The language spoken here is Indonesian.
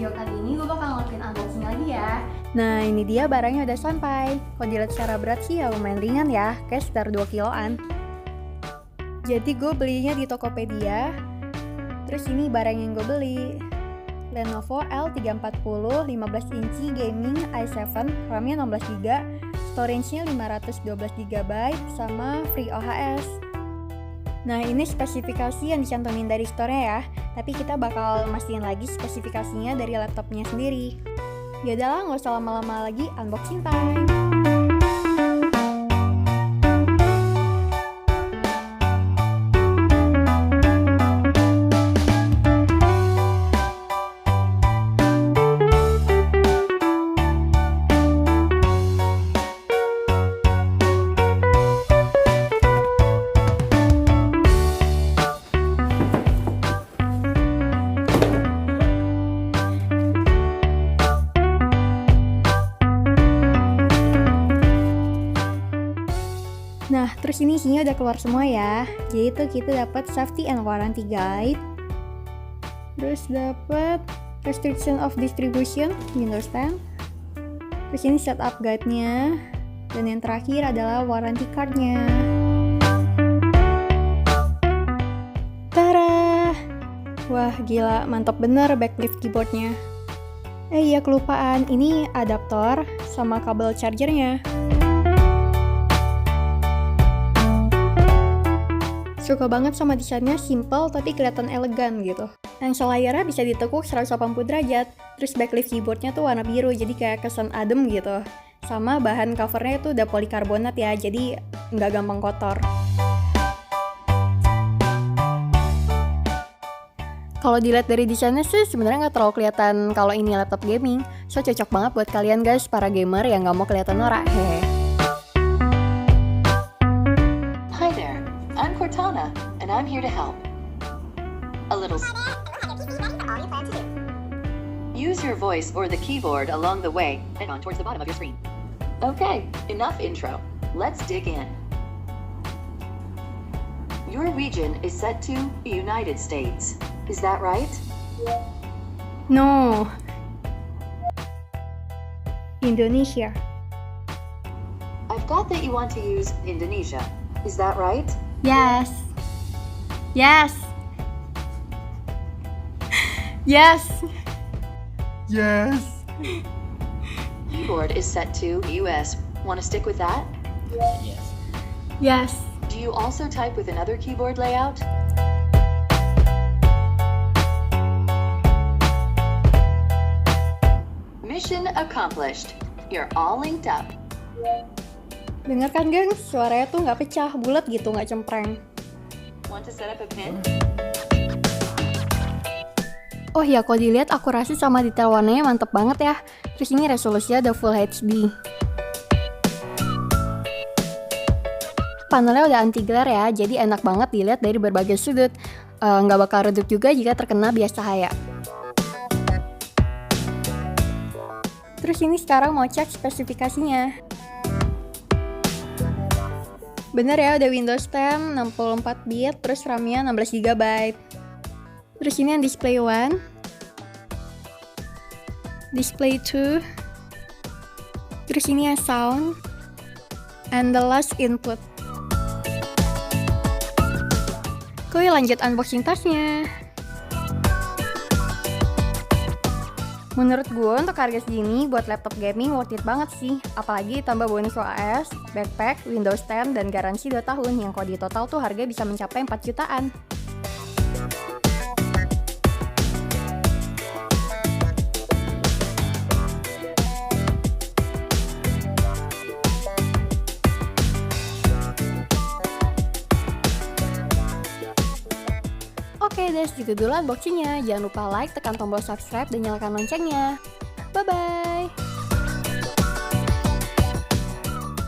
video kali ini gue bakal ngelakuin unboxing lagi ya. Nah, ini dia barangnya udah sampai. Kalau dilihat secara berat sih ya lumayan ringan ya, kayak sekitar 2 kiloan. Jadi gue belinya di Tokopedia. Terus ini barang yang gue beli. Lenovo L340 15 inci gaming i7, RAM-nya 16GB, storage-nya 512GB sama free OHS. Nah, ini spesifikasi yang dicantumin dari store-nya ya, tapi kita bakal mastiin lagi spesifikasinya dari laptopnya sendiri. Yaudahlah, nggak usah lama-lama lagi, unboxing time! Nah, terus ini isinya udah keluar semua ya. Jadi tuh kita dapat safety and warranty guide. Terus dapat restriction of distribution, Windows 10. Terus ini setup guide-nya. Dan yang terakhir adalah warranty card-nya. Tara! Wah, gila, mantap bener backlift keyboard-nya. Iya, kelupaan. Ini adaptor sama kabel charger-nya. Suka banget sama desainnya, simple tapi kelihatan elegan gitu. Yang layarnya bisa ditekuk 180 derajat. Terus backlift keyboardnya tuh warna biru, jadi kayak kesan adem gitu. Sama bahan covernya tuh udah polikarbonat ya, jadi nggak gampang kotor. Kalau dilihat dari desainnya sih sebenarnya nggak terlalu kelihatan kalau ini laptop gaming. So cocok banget buat kalian guys, para gamer yang nggak mau kelihatan norak. Hehe. I'm Cortana, and I'm here to help. A little. Use your voice or the keyboard along the way and on towards the bottom of your screen. Okay, enough intro. Let's dig in. Your region is set to United States. Is that right? No. Indonesia. I've got that you want to use Indonesia. Is that right? Yes. Yes. Yes. Yes. Keyboard is set to US. Want to stick with that? Yes. Yes. Do you also type with another keyboard layout? Mission accomplished. You're all linked up. Dengar kan gengs, suaranya tuh nggak pecah, bulat gitu, nggak cempreng. Want to set up a pin? Oh ya, kalau dilihat akurasi sama detail warnanya mantep banget ya. Terus ini resolusinya udah Full HD. Panelnya udah anti glare ya, jadi enak banget dilihat dari berbagai sudut. Nggak bakal redup juga jika terkena bias cahaya. Terus ini sekarang mau cek spesifikasinya. Bener ya, udah Windows 10, 64 bit, terus RAM-nya 16GB. Terus ini yang display 1, display 2, terus ini yang sound, and the last input. Oke, lanjut unboxing tasnya. Menurut gue untuk harga segini buat laptop gaming worth it banget sih. Apalagi tambah bonus OS, backpack, Windows 10, dan garansi 2 tahun yang kalau di total tuh harga bisa mencapai 4 jutaan. Oke deh, segitu dulu unboxingnya. Jangan lupa like, tekan tombol subscribe, dan nyalakan loncengnya. Bye-bye!